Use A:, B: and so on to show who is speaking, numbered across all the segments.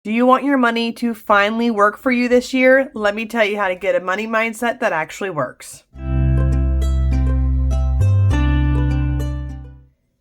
A: Do you want your money to finally work for you this year? Let me tell you how to get a money mindset that actually works.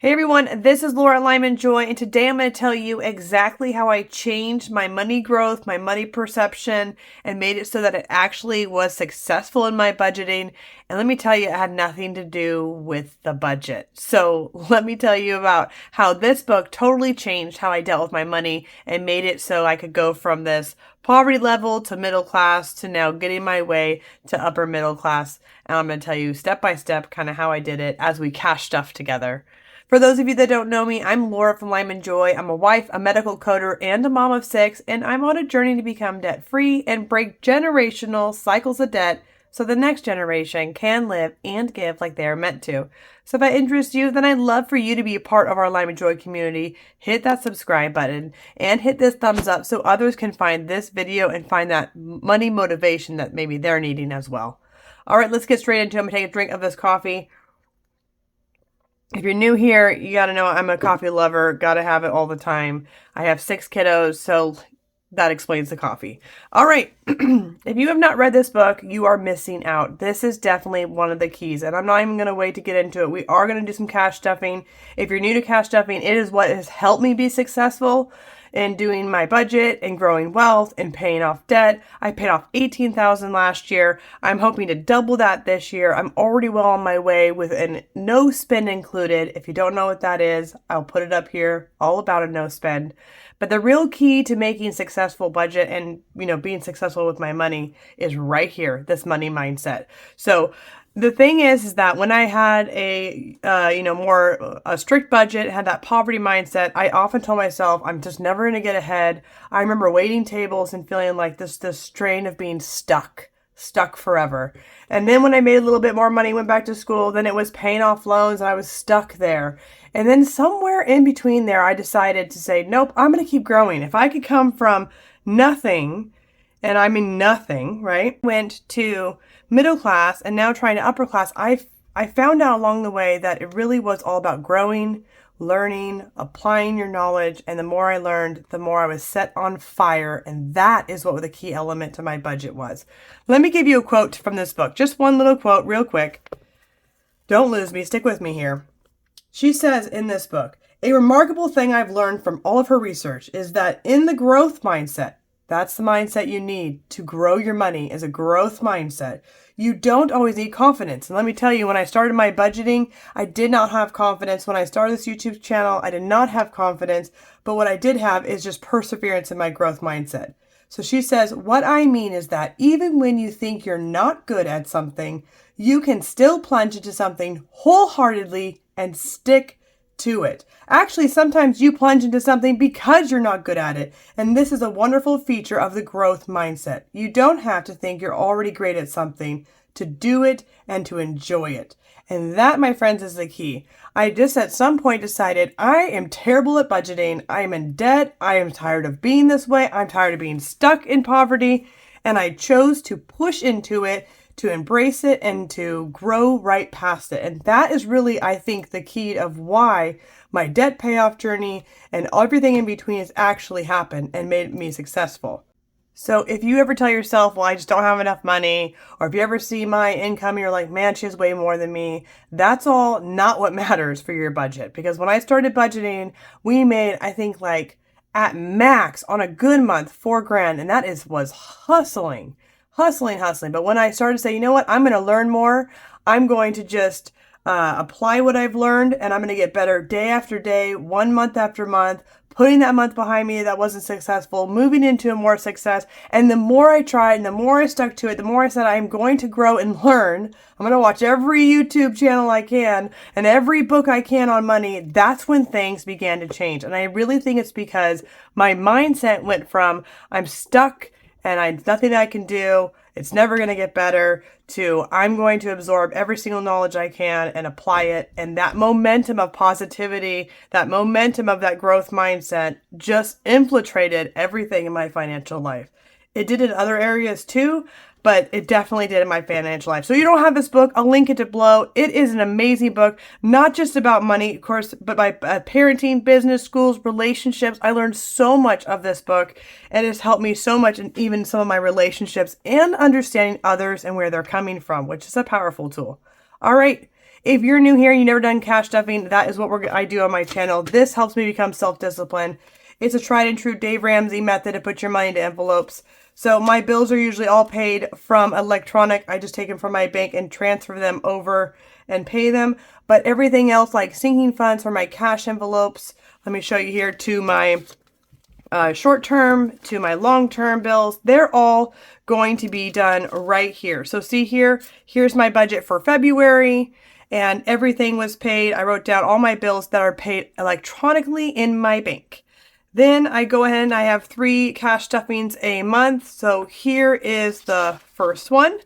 A: Hey everyone, this is Laura Lyman Joy, and today I'm going to tell you exactly how I changed my money growth, my money perception, and made it so that it actually was successful in my budgeting. And let me tell you, it had nothing to do with the budget. So let me tell you about how this book totally changed how I dealt with my money and made it so I could go from this poverty level to middle class to now getting my way to upper middle class. And I'm going to tell you step by step kind of how I did it as we cash stuff together. For those of you that don't know me, I'm Laura from Lyman Joy. I'm a wife, a medical coder, and a mom of 6, and I'm on a journey to become debt-free and break generational cycles of debt so the next generation can live and give like they are meant to. So if that interests you, then I'd love for you to be a part of our Lyman Joy community. Hit that subscribe button and hit this thumbs up so others can find this video and find that money motivation that maybe they're needing as well. All right, let's get straight into it. I'm going to take a drink of this coffee. If you're new here, you got to know I'm a coffee lover. Got to have it all the time. I have 6 kiddos, so that explains the coffee. All right. If you have not read this book, you are missing out. This is definitely one of the keys, and I'm not even going to wait to get into it. We are going to do some cash stuffing. If you're new to cash stuffing, it is what has helped me be successful in doing my budget and growing wealth and paying off debt. I paid off $18,000 last year. I'm hoping to double that this year. I'm already well on my way with a no spend included. If you don't know what that is, I'll put it up here, all about a no spend. But the real key to making successful budget and, being successful with my money is right here, this money mindset. So the thing is that when I had a strict budget, had that poverty mindset, I often told myself, I'm just never going to get ahead. I remember waiting tables and feeling like this strain of being stuck forever. And then when I made a little bit more money, went back to school, then it was paying off loans and I was stuck there. And then somewhere in between there, I decided to say, nope, I'm going to keep growing. If I could come from nothing, and I mean nothing, right? Went to middle class and now trying to upper class, I found out along the way that it really was all about growing, learning, applying your knowledge. And the more I learned, the more I was set on fire. And that is what the key element to my budget was. Let me give you a quote from this book. Just one little quote real quick. Don't lose me. Stick with me here. She says in this book, a remarkable thing I've learned from all of her research is that in the growth mindset, that's the mindset you need to grow your money, is a growth mindset. You don't always need confidence. And let me tell you, when I started my budgeting, I did not have confidence. When I started this YouTube channel, I did not have confidence. But what I did have is just perseverance in my growth mindset. So she says, what I mean is that even when you think you're not good at something, you can still plunge into something wholeheartedly and stick to it. Actually, sometimes you plunge into something because you're not good at it. And this is a wonderful feature of the growth mindset. You don't have to think you're already great at something to do it and to enjoy it. And that, my friends, is the key. I just at some point decided I am terrible at budgeting. I am in debt. I am tired of being this way. I'm tired of being stuck in poverty. And I chose to push into it, to embrace it, and to grow right past it. And that is really, I think, the key of why my debt payoff journey and everything in between has actually happened and made me successful. So if you ever tell yourself, well, I just don't have enough money, or if you ever see my income and you're like, man, she has way more than me, that's all not what matters for your budget. Because when I started budgeting, we made, I think, like at max on a good month, $4,000. And that was hustling. But when I started to say, you know what, I'm going to learn more. I'm going to just apply what I've learned, and I'm going to get better day after day, 1 month after month, putting that month behind me that wasn't successful, moving into more success. And the more I tried and the more I stuck to it, the more I said, I'm going to grow and learn. I'm going to watch every YouTube channel I can and every book I can on money. That's when things began to change. And I really think it's because my mindset went from I'm stuck and nothing I can do, it's never going to get better, to I'm going to absorb every single knowledge I can and apply it. And that momentum of positivity, that momentum of that growth mindset just infiltrated everything in my financial life. It did in other areas too, but it definitely did in my financial life. So you don't have this book, I'll link it to below. It is an amazing book, not just about money, of course, but by parenting, business, schools, relationships. I learned so much of this book, and it's helped me so much in even some of my relationships and understanding others and where they're coming from, which is a powerful tool. All right. If you're new here and you've never done cash stuffing, that is what I do on my channel. This helps me become self-disciplined. It's a tried and true Dave Ramsey method to put your money into envelopes. So my bills are usually all paid from electronic. I just take them from my bank and transfer them over and pay them. But everything else, like sinking funds for my cash envelopes, let me show you here, to my short-term, to my long-term bills, they're all going to be done right here. So see here, here's my budget for February, and everything was paid. I wrote down all my bills that are paid electronically in my bank. Then I go ahead and I have 3 cash stuffings a month. So here is the first one,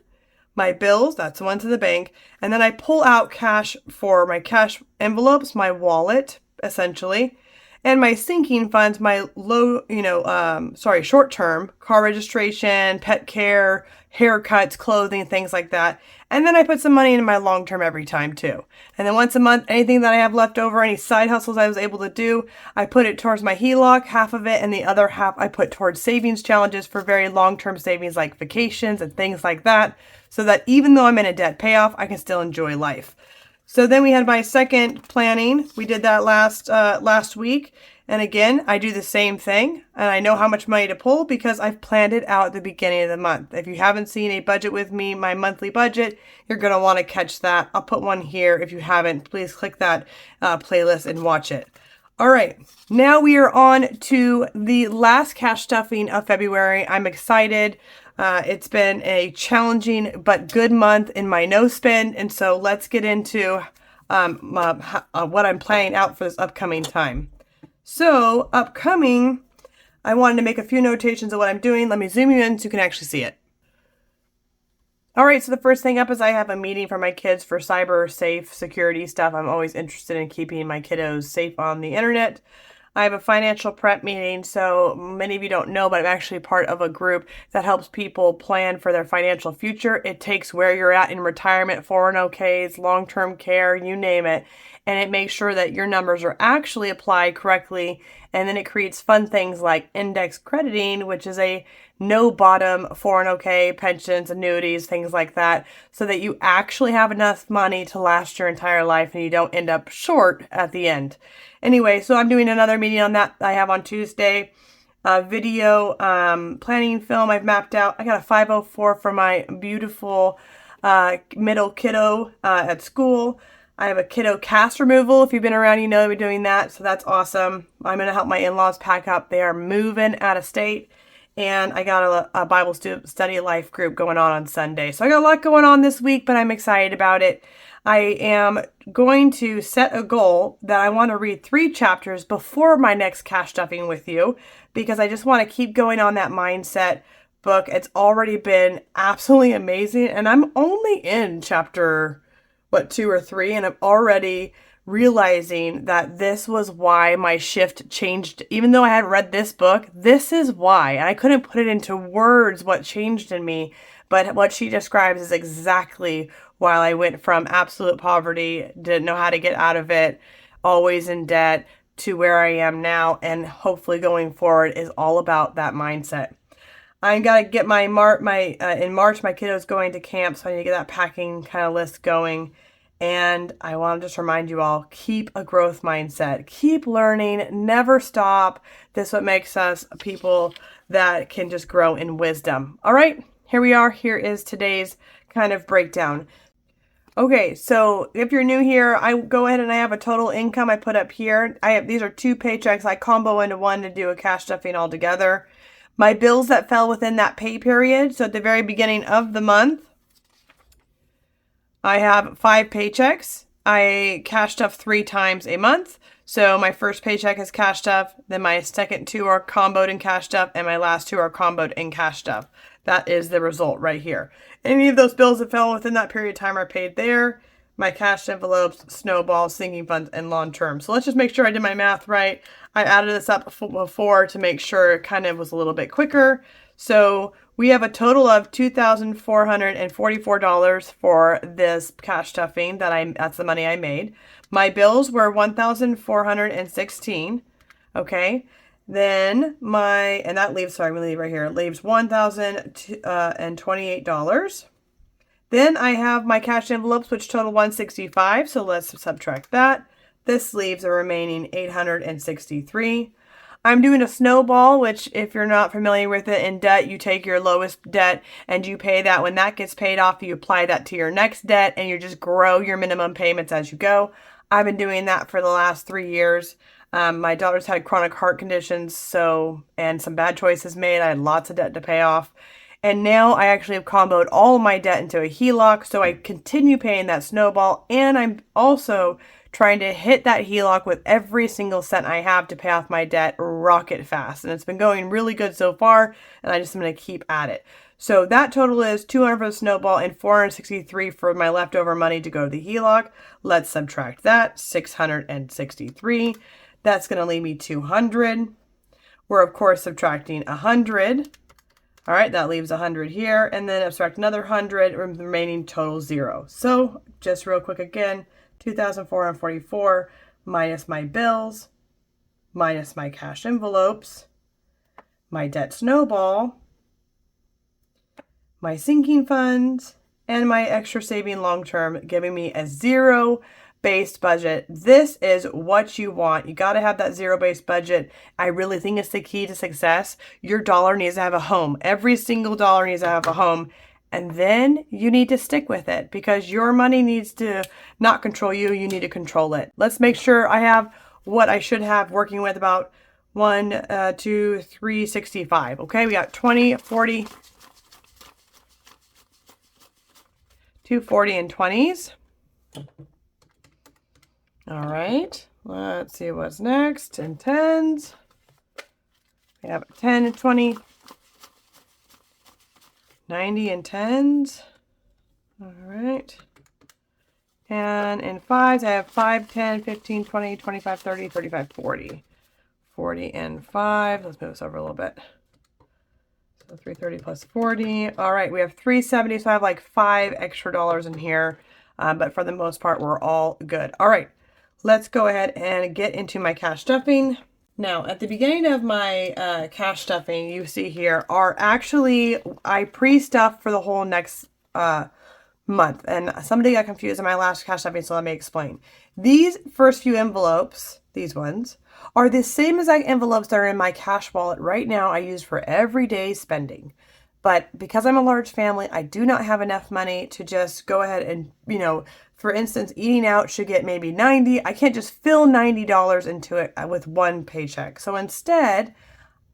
A: my bills, that's the one to the bank. And then I pull out cash for my cash envelopes, my wallet, essentially. And my sinking funds, my short-term, car registration, pet care, haircuts, clothing, things like that. And then I put some money into my long-term every time too. And then once a month, anything that I have left over, any side hustles I was able to do, I put it towards my HELOC, half of it, and the other half I put towards savings challenges for very long-term savings like vacations and things like that, so that even though I'm in a debt payoff, I can still enjoy life. So then we had my second planning. We did that last week. And again, I do the same thing, and I know how much money to pull because I've planned it out at the beginning of the month. If you haven't seen a budget with me, my monthly budget, you're going to want to catch that. I'll put one here. If you haven't, please click that playlist and watch it. All right, now we are on to the last cash stuffing of February. I'm excited. It's been a challenging but good month in my no spend, and so let's get into what I'm planning out for this upcoming time. So upcoming, I wanted to make a few notations of what I'm doing. Let me zoom you in so you can actually see it. All right, so the first thing up is I have a meeting for my kids for cyber safe security stuff. I'm always interested in keeping my kiddos safe on the internet. I have a financial prep meeting, so many of you don't know, but I'm actually part of a group that helps people plan for their financial future. It takes where you're at in retirement, 401ks, long-term care, you name it, and it makes sure that your numbers are actually applied correctly, and then it creates fun things like index crediting, which is a no-bottom 401k, pensions, annuities, things like that, so that you actually have enough money to last your entire life and you don't end up short at the end. Anyway, so I'm doing another meeting on that I have on Tuesday. Video planning film I've mapped out. I got a 504 for my beautiful middle kiddo at school. I have a kiddo cast removal. If you've been around, you know I've been doing that, so that's awesome. I'm going to help my in-laws pack up. They are moving out of state. And I got a Bible study life group going on Sunday. So I got a lot going on this week, but I'm excited about it. I am going to set a goal that I want to read 3 chapters before my next cash stuffing with you, because I just want to keep going on that mindset book. It's already been absolutely amazing. And I'm only in chapter, 2 or 3, and I'm already realizing that this was why my shift changed. Even though I hadn't read this book, this is why. And I couldn't put it into words what changed in me, but what she describes is exactly why I went from absolute poverty, didn't know how to get out of it, always in debt, to where I am now, and hopefully going forward is all about that mindset. I got to get in March, my kiddo's going to camp, so I need to get that packing kind of list going. And I want to just remind you all, keep a growth mindset. Keep learning. Never stop. This is what makes us people that can just grow in wisdom. All right, here we are. Here is today's kind of breakdown. Okay, so if you're new here, I go ahead and I have a total income I put up here. These are 2 paychecks. I combo into one to do a cash stuffing all together. My bills that fell within that pay period. So at the very beginning of the month, I have 5 paychecks. I cash stuff 3 times a month. So my first paycheck is cash stuff, then my second 2 are comboed in cash stuff, and my last 2 are comboed in cash stuff. That is the result right here. Any of those bills that fell within that period of time are paid there. my cash envelopes, snowballs, sinking funds, and long-term. So let's just make sure I did my math right. I added this up before to make sure it kind of was a little bit quicker. So we have a total of $2,444 for this cash stuffing that's the money I made. My bills were $1,416. Okay. Then and that leaves, sorry, I'm gonna leave right here. It leaves $1,028. Then I have my cash envelopes, which total $165. So let's subtract that. This leaves a remaining $863. I'm doing a snowball, which if you're not familiar with it in debt, you take your lowest debt and you pay that. When that gets paid off, you apply that to your next debt and you just grow your minimum payments as you go. I've been doing that for the last 3 years. My daughter's had chronic heart conditions, and some bad choices made. I had lots of debt to pay off. And now I actually have comboed all of my debt into a HELOC, so I continue paying that snowball, and I'm also trying to hit that HELOC with every single cent I have to pay off my debt rocket fast. And it's been going really good so far, and I just am going to keep at it. So that total is $200 for the snowball and $463 for my leftover money to go to the HELOC. Let's subtract that, $663. That's going to leave me $200. We're, of course, subtracting $100. All right, that leaves 100 here, and then subtract another 100, remaining total 0. So just real quick again, 2,444 minus my bills, minus my cash envelopes, my debt snowball, my sinking funds, and my extra saving long-term, giving me a zero-based budget. This is what you want. You got to have that zero-based budget. I really think it's the key to success. Your dollar needs to have a home. Every single dollar needs to have a home. And then you need to stick with it because your money needs to not control you. You need to control it. Let's make sure I have what I should have working with about 1, 2, 3, 65. Okay, we got 20, 40, 240 and 20s. All right, let's see what's next. In 10s, we have 10 and 20, 90 and 10s. All right. And in 5s, I have 5, 10, 15, 20, 25, 30, 35, 40. 40 and 5. Let's move this over a little bit. So 330 plus 40. All right, we have 370, so I have like 5 extra dollars in here. But for the most part, we're all good. All right, let's go ahead and get into my cash stuffing. Now, at the beginning of my cash stuffing, you see here are actually, I pre-stuffed for the whole next month. And somebody got confused in my last cash stuffing, so let me explain. These first few envelopes, these ones, are the same exact envelopes that are in my cash wallet right now I use for everyday spending. But because I'm a large family, I do not have enough money to just go ahead and, for instance, eating out should get maybe 90. I can't just fill $90 into it with one paycheck. So instead,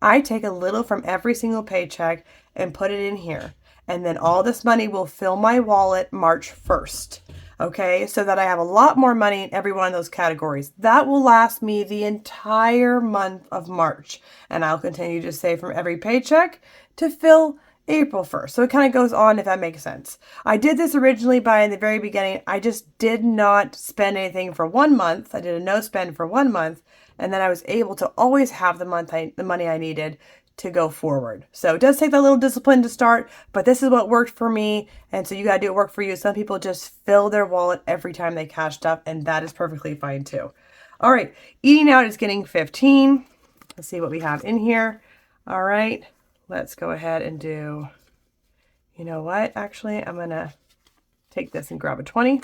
A: I take a little from every single paycheck and put it in here. And then all this money will fill my wallet March 1st. Okay, so that I have a lot more money in every one of those categories. That will last me the entire month of March. And I'll continue to save from every paycheck to fill April 1st. So it kind of goes on, if that makes sense. I did this originally in the very beginning. I just did not spend anything for 1 month. I did a no spend for 1 month. And then I was able to always have the money I needed to go forward. So it does take that little discipline to start, but this is what worked for me. And so you got to do it work for you. Some people just fill their wallet every time they cash stuff, and that is perfectly fine too. All right. Eating out is getting 15. Let's see what we have in here. All right. Let's go ahead and do, you know what? Actually, I'm going to take this and grab a 20.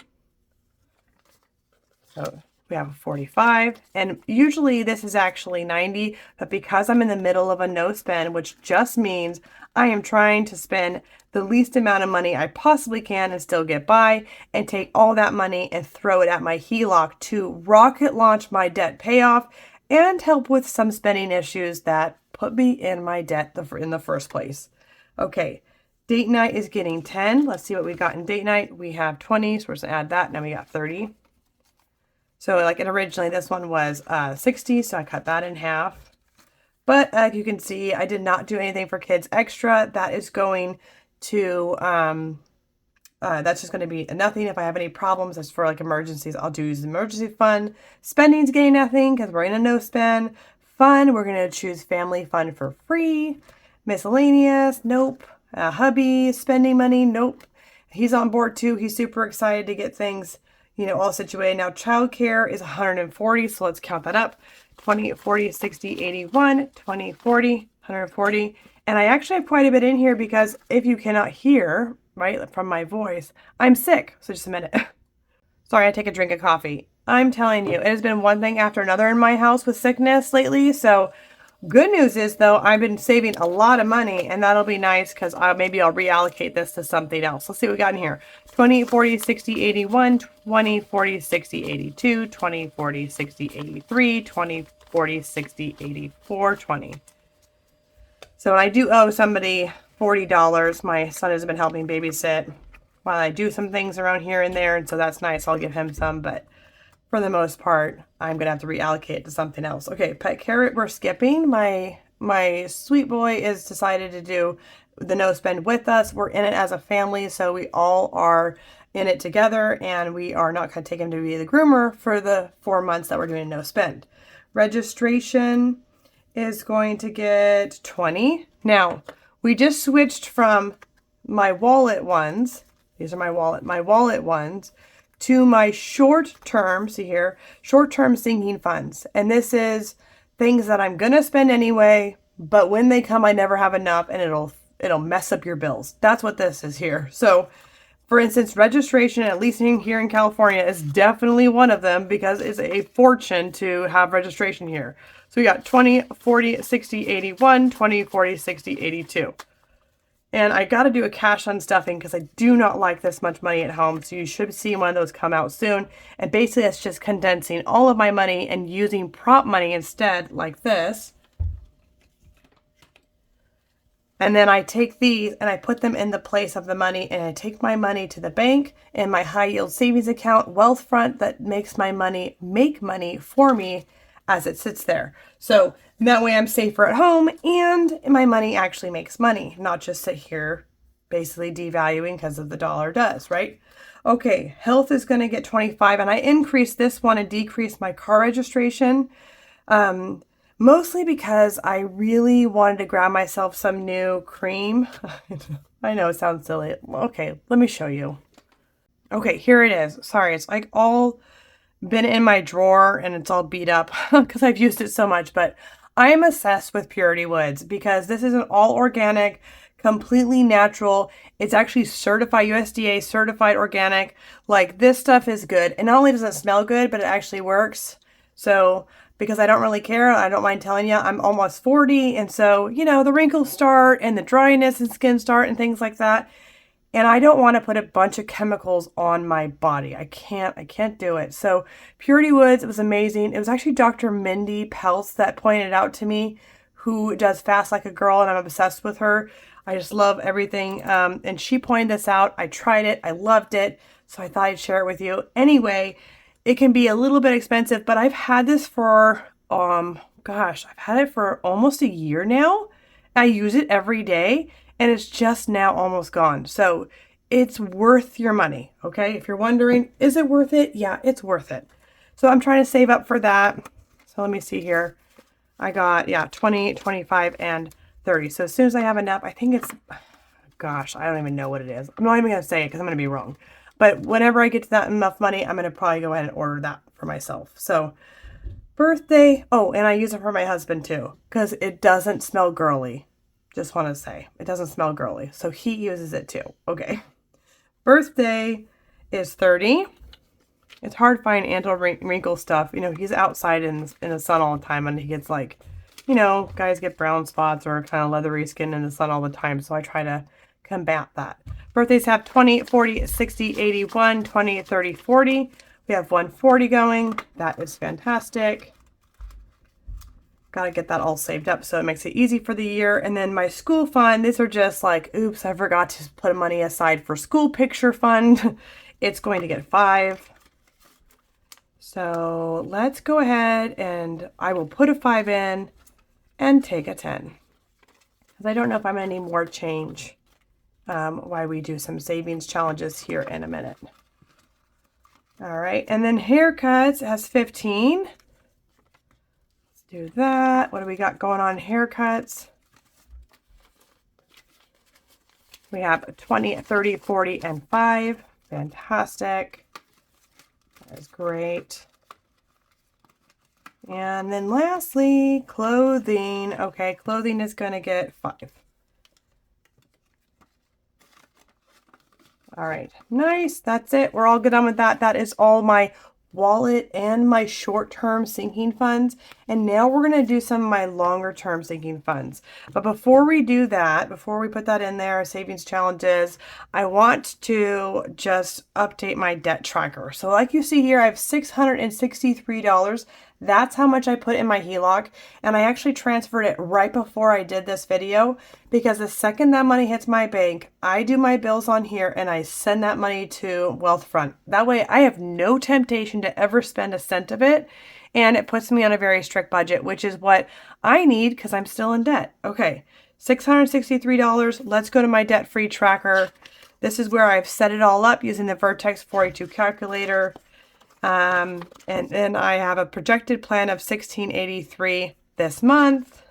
A: So we have a 45, and usually this is actually 90, but because I'm in the middle of a no spend, which just means I am trying to spend the least amount of money I possibly can and still get by, and take all that money and throw it at my HELOC to rocket launch my debt payoff and help with some spending issues that put me in my debt in the first place. Okay, date night is getting 10. Let's see what we got in date night. We have 20, so we're just gonna add that. Now we got 30. So originally this one was 60, so I cut that in half. But you can see I did not do anything for kids extra. That is going to That's just going to be nothing. If I have any problems, as for like emergencies, I'll do use the emergency fund. Spending's getting nothing because we're in a no spend. Fun, we're going to choose family fund for free. Miscellaneous, nope. Hubby, spending money, nope. He's on board too. He's super excited to get things, all situated. Now, childcare is 140, so let's count that up. 20, 40, 60, 81, 20, 40, 140. And I actually have quite a bit in here because if you cannot hear, right, from my voice, I'm sick. So just a minute. Sorry, I take a drink of coffee. I'm telling you, it has been one thing after another in my house with sickness lately. So good news is, though, I've been saving a lot of money, and that'll be nice because maybe I'll reallocate this to something else. Let's see what we got in here. 20, 40, 60, 81, 20, 40, 60, 82, 20, 40, 60, 83, 20, 40, 60, 84, 20. So I do owe somebody $40. My son has been helping babysit while I do some things around here and there, and so that's nice. I'll give him some, but for the most part, I'm gonna have to reallocate to something else. Okay, pet carrot, we're skipping. My sweet boy is decided to do the no spend with us. We're in it as a family, so we all are in it together, and we are not gonna take him to be the groomer for the 4 months that we're doing no spend. Registration is going to get 20. Now, we just switched from my wallet ones, these are my wallet ones, to my short-term, see here, short-term sinking funds. And this is things that I'm gonna spend anyway, but when they come, I never have enough, and it'll mess up your bills. That's what this is here. So, for instance, registration, at least here in California, is definitely one of them because it's a fortune to have registration here. So we got 20, 40, 60, 81, 20, 40, 60, 82. And I got to do a cash on stuffing because I do not like this much money at home. So you should see one of those come out soon. And basically, it's just condensing all of my money and using prop money instead, like this. And then I take these and I put them in the place of the money, and I take my money to the bank and my high yield savings account, Wealthfront, that makes my money make money for me as it sits there. So that way I'm safer at home and my money actually makes money, not just sit here basically devaluing because of the dollar does, right? Okay, health is going to get 25, and I increased this one and decreased my car registration. Mostly because I really wanted to grab myself some new cream. I know it sounds silly. Okay, let me show you. Okay, here it is. Sorry, it's like all been in my drawer and it's all beat up because I've used it so much. But I am obsessed with Purity Woods because this is an all organic, completely natural. It's actually certified, USDA certified organic. Like, this stuff is good. And not only does it smell good, but it actually works. So because I don't really care, I don't mind telling you, I'm almost 40. And so, the wrinkles start and the dryness and skin start and things like that. And I don't want to put a bunch of chemicals on my body. I can't do it. So Purity Woods, it was amazing. It was actually Dr. Mindy Peltz that pointed out to me, who does Fast Like a Girl, and I'm obsessed with her. I just love everything. And she pointed this out. I tried it. I loved it. So I thought I'd share it with you. Anyway, it can be a little bit expensive, but I've had this for, I've had it for almost a year now. I use it every day, and it's just now almost gone. So it's worth your money, okay? If you're wondering, is it worth it? Yeah, it's worth it. So I'm trying to save up for that. So let me see here. I got, 20, 25, and 30. So as soon as I have enough, I think it's, I don't even know what it is. I'm not even going to say it because I'm going to be wrong. But whenever I get to that enough money, I'm going to probably go ahead and order that for myself. So birthday. Oh, and I use it for my husband too, because it doesn't smell girly. Just want to say, it doesn't smell girly. So he uses it too. Okay. Birthday is 30. It's hard to find anti-wrinkle stuff. He's outside in the sun all the time, and he gets like, guys get brown spots or kind of leathery skin in the sun all the time. So I try to combat that. Birthdays have 20, 40, 60, 81, 20, 30, 40. We have 140 going. That is fantastic. Got to get that all saved up so it makes it easy for the year. And then my school fund, these are just like, oops, I forgot to put money aside for school picture fund. It's going to get 5. So let's go ahead and I will put a 5 in and take a 10. Because I don't know if I'm going to need more change why we do some savings challenges here in a minute. All right, and then haircuts has 15. Let's do that. What do we got going on haircuts? We have 20, 30, 40, and 5. Fantastic. That is great. And then lastly, clothing. Okay, clothing is going to get 5. All right, nice. That's it. We're all good on with that. That is all my wallet and my short-term sinking funds. And now we're going to do some of my longer-term sinking funds. But before we do that, before we put that in there, savings challenges, I want to just update my debt tracker. So like you see here, I have $663. That's how much I put in my HELOC, and I actually transferred it right before I did this video, because the second that money hits my bank, I do my bills on here and I send that money to Wealthfront. That way I have no temptation to ever spend a cent of it, and it puts me on a very strict budget, which is what I need because I'm still in debt. Okay, $663. Let's go to my debt-free tracker. This is where I've set it all up using the Vertex 482 calculator. And then I have a projected plan of $1,683 this month.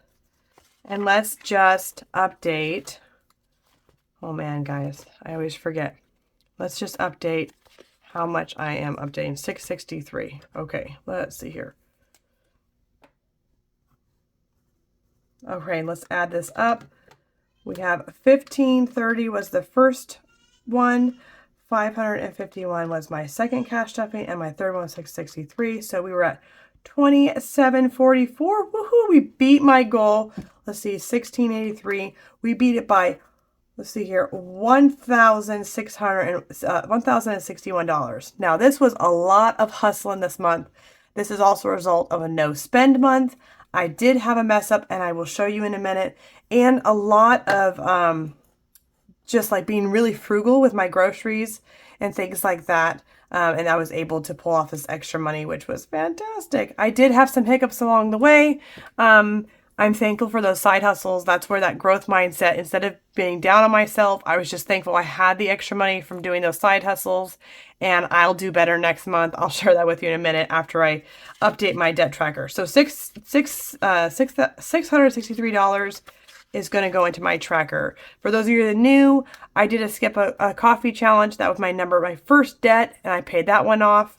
A: And let's just update. Oh man, guys, I always forget. Let's just update how much I am updating. $663. Okay, let's see here. Okay, let's add this up. We have $1,530 was the first one. 551 was my second cash stuffing, and my third one was 663. So we were at 2744. Woohoo! We beat my goal. Let's see, 1683. We beat it by, let's see here, $1,061. Now this was a lot of hustling this month. This is also a result of a no spend month. I did have a mess up, and I will show you in a minute, and a lot of just like being really frugal with my groceries and things like that. And I was able to pull off this extra money, which was fantastic. I did have some hiccups along the way. I'm thankful for those side hustles. That's where that growth mindset, instead of being down on myself, I was just thankful I had the extra money from doing those side hustles, and I'll do better next month. I'll share that with you in a minute after I update my debt tracker. So $663 is going to go into my tracker. For those of you that are new, I did a skip a coffee challenge. That was my first debt, and I paid that one off.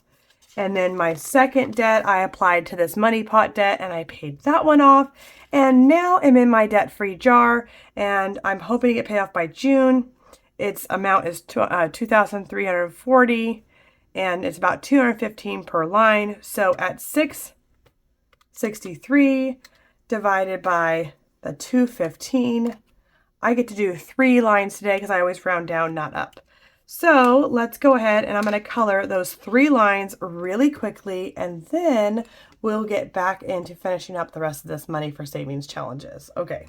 A: And then my second debt, I applied to this money pot debt, and I paid that one off. And now I'm in my debt-free jar, and I'm hoping to get paid off by June. Its amount is $2,340, and it's about $215 per line. So at $663 divided by the $215, I get to do 3 lines today because I always round down, not up. So let's go ahead, and I'm going to color those 3 lines really quickly, and then we'll get back into finishing up the rest of this money for savings challenges. Okay.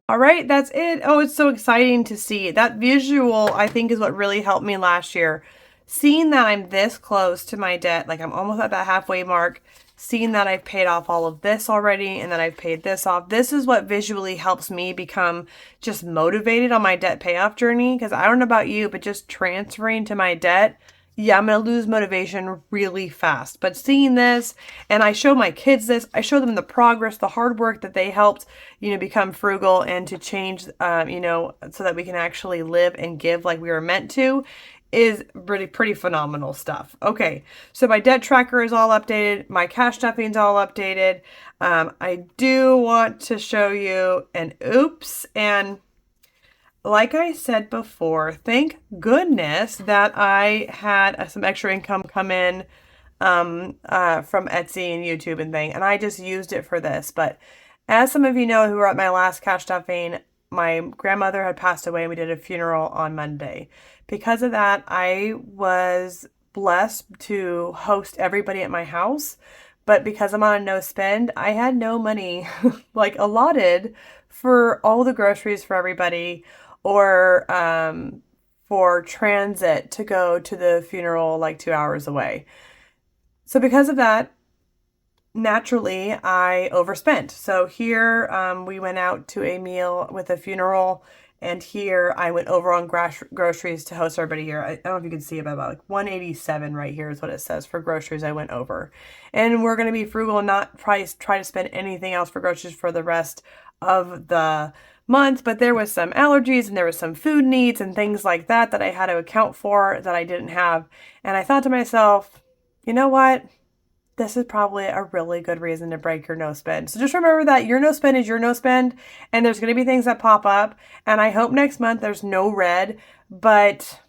A: All right, that's it. Oh, it's so exciting to see. That visual, I think, is what really helped me last year. Seeing that I'm this close to my debt, like I'm almost at that halfway mark, seeing that I've paid off all of this already and that I've paid this off, this is what visually helps me become just motivated on my debt payoff journey. Because I don't know about you, but just transferring to my debt, yeah, I'm going to lose motivation really fast. But seeing this, and I show my kids this, I show them the progress, the hard work that they helped, become frugal and to change, so that we can actually live and give like we were meant to, is really pretty phenomenal stuff. Okay, so my debt tracker is all updated. My cash stuffing is all updated. I do want to show you an oops, and like I said before, thank goodness that I had some extra income come in from Etsy and YouTube and thing, and I just used it for this. But as some of you know who were at my last cash stuffing, my grandmother had passed away, and we did a funeral on Monday. Because of that, I was blessed to host everybody at my house, but because I'm on a no spend, I had no money allotted for all the groceries for everybody, or for transit to go to the funeral like 2 hours away. So because of that, naturally, I overspent. So here we went out to a meal with a funeral, and here I went over on groceries to host everybody here. I don't know if you can see it, but about like 187 right here is what it says for groceries I went over. And we're going to be frugal and not try to spend anything else for groceries for the rest of the month. But there was some allergies and there was some food needs and things like that that I had to account for that I didn't have. And I thought to myself, you know what? This is probably a really good reason to break your no spend. So just remember that your no spend is your no spend, and there's going to be things that pop up. And I hope next month there's no red, but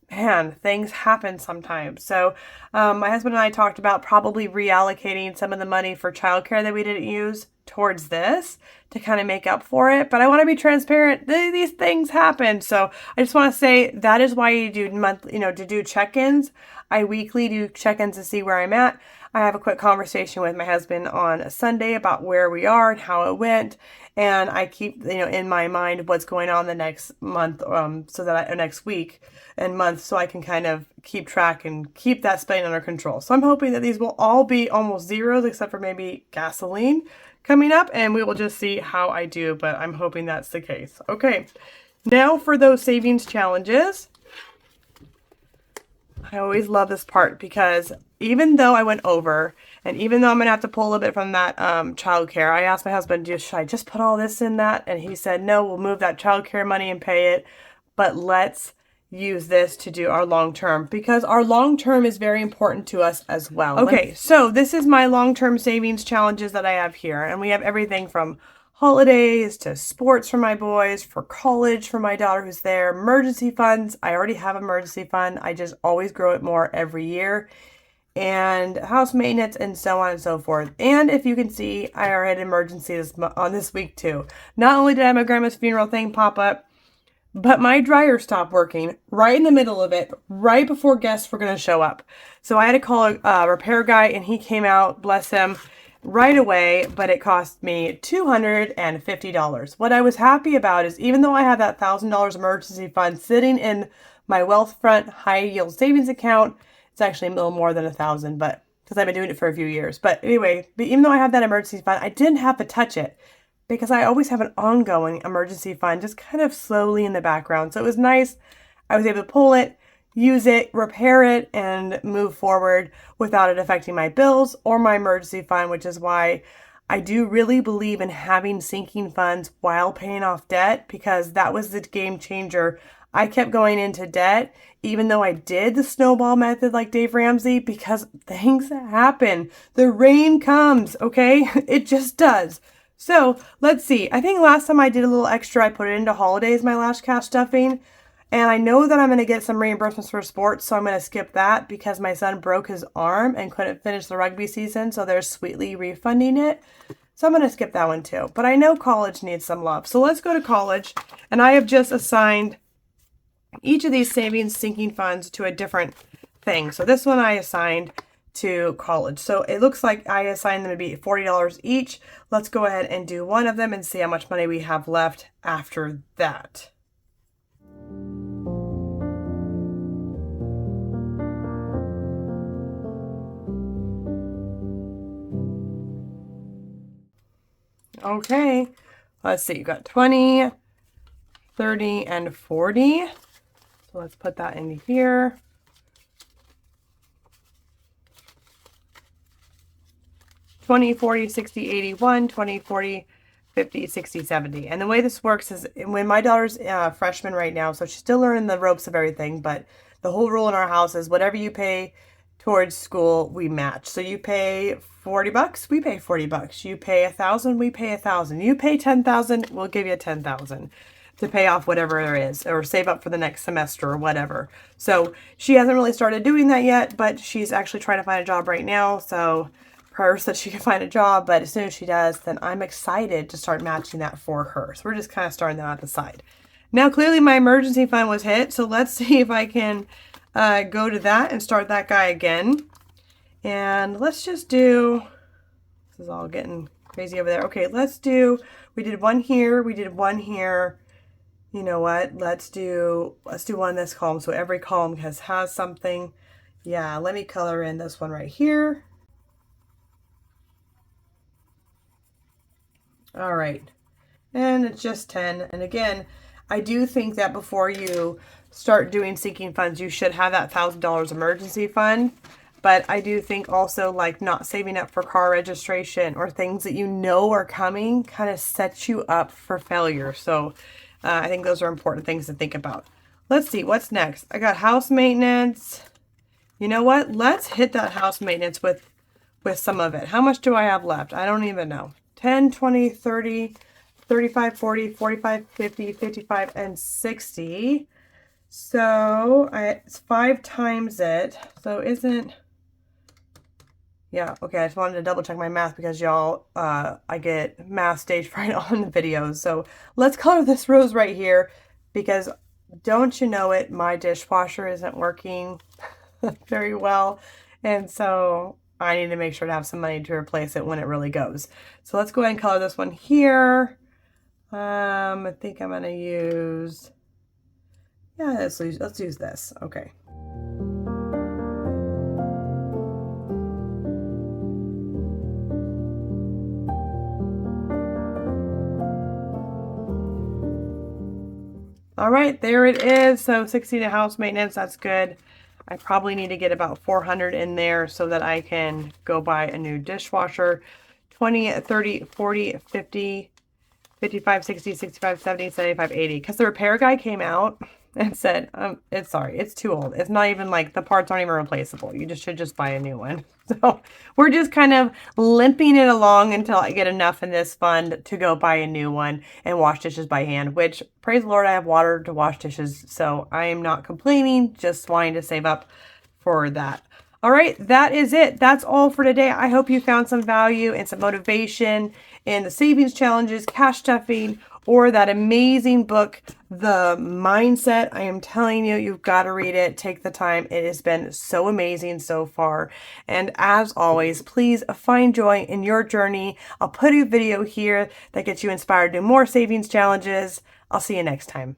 A: man, things happen sometimes. So my husband and I talked about probably reallocating some of the money for childcare that we didn't use towards this to kind of make up for it. But I want to be transparent. These things happen. So I just want to say that is why you do monthly, to do check-ins. I weekly do check-ins to see where I'm at. I have a quick conversation with my husband on a Sunday about where we are and how it went. And I keep, in my mind what's going on the next month, next week and month, so I can kind of keep track and keep that spending under control. So I'm hoping that these will all be almost zeros, except for maybe gasoline coming up, and we will just see how I do, but I'm hoping that's the case. Okay, now for those savings challenges. I always love this part because even though I went over, and even though I'm going to have to pull a little bit from that childcare, I asked my husband, should I just put all this in that? And he said, no, we'll move that childcare money and pay it, but let's use this to do our long-term, because our long-term is very important to us as well. Okay, so this is my long-term savings challenges that I have here, and we have everything from holidays to sports for my boys, for college for my daughter who's there, emergency funds. I already have an emergency fund. I just always grow it more every year. And house maintenance and so on and so forth. And if you can see, I already had an emergency this week too. Not only did I have my grandma's funeral thing pop up, but my dryer stopped working right in the middle of it, right before guests were going to show up. So I had to call a repair guy, and he came out, bless him, right away, but it cost me $250. What I was happy about is, even though I have that $1,000 emergency fund sitting in my Wealthfront high yield savings account, it's actually a little more than 1,000, but because I've been doing it for a few years. But anyway, even though I have that emergency fund, I didn't have to touch it because I always have an ongoing emergency fund just kind of slowly in the background. So it was nice. I was able to pull it, use it, repair it, and move forward without it affecting my bills or my emergency fund, which is why I do really believe in having sinking funds while paying off debt, because that was the game changer. I kept going into debt, even though I did the snowball method like Dave Ramsey, because things happen. The rain comes, okay? It just does. So let's see. I think last time I did a little extra, I put it into holidays, my last cash stuffing. And I know that I'm going to get some reimbursements for sports, so I'm going to skip that because my son broke his arm and couldn't finish the rugby season, so they're sweetly refunding it. So I'm going to skip that one too. But I know college needs some love. So let's go to college. And I have just assigned each of these savings sinking funds to a different thing. So this one I assigned to college. So it looks like I assigned them to be $40 each. Let's go ahead and do one of them and see how much money we have left after that. Okay, let's see, you got 20, 30, and 40. So let's put that in here. $20, $40, $60, $81, $20, $40, $50, $60, $70. And the way this works is when my daughter's a freshman right now, so she's still learning the ropes of everything, but the whole rule in our house is whatever you pay towards school, we match. So you pay $40, we pay $40. You pay $1,000, we pay $1,000. You pay $10,000, we'll give you $10,000 to pay off whatever there is, or save up for the next semester or whatever. So she hasn't really started doing that yet, but she's actually trying to find a job right now. So prayers that she can find a job, but as soon as she does, then I'm excited to start matching that for her. So we're just kind of starting that at the side. Now, clearly my emergency fund was hit, so let's see if I can go to that and start that guy again. And let's just do, this is all getting crazy over there. Okay, let's do, we did one here, we did one here, You know what? Let's do one in this column. So every column has something. Yeah, let me color in this one right here. All right. And it's just 10. And again, I do think that before you start doing sinking funds, you should have that $1,000 emergency fund. But I do think also like not saving up for car registration or things that you know are coming kind of sets you up for failure. So I think those are important things to think about. Let's see, what's next? I got house maintenance. You know what? Let's hit that house maintenance with some of it. How much do I have left? I don't even know. 10, 20, 30, 35, 40, 45, 50, 55, and 60. So it's 5 times it. So isn't... Yeah, okay, I just wanted to double check my math because y'all, I get math stage fright on the videos. So let's color this rose right here because don't you know it, my dishwasher isn't working very well. And so I need to make sure to have some money to replace it when it really goes. So let's go ahead and color this one here. I think I'm going to use, yeah, let's use this. Okay. All right, there it is. So 60 to house maintenance, that's good. I probably need to get about 400 in there so that I can go buy a new dishwasher. 20, 30, 40, 50, 55, 60, 65, 70, 75, 80. Because the repair guy came out and said, it's too old. It's not even like the parts aren't even replaceable. You should just buy a new one. So we're just kind of limping it along until I get enough in this fund to go buy a new one and wash dishes by hand, which praise the Lord, I have water to wash dishes. So I am not complaining, just wanting to save up for that. All right, that is it. That's all for today. I hope you found some value and some motivation in the savings challenges, cash stuffing, or that amazing book, The Mindset. I am telling you, you've got to read it. Take the time. It has been so amazing so far. And as always, please find joy in your journey. I'll put a video here that gets you inspired to do more savings challenges. I'll see you next time.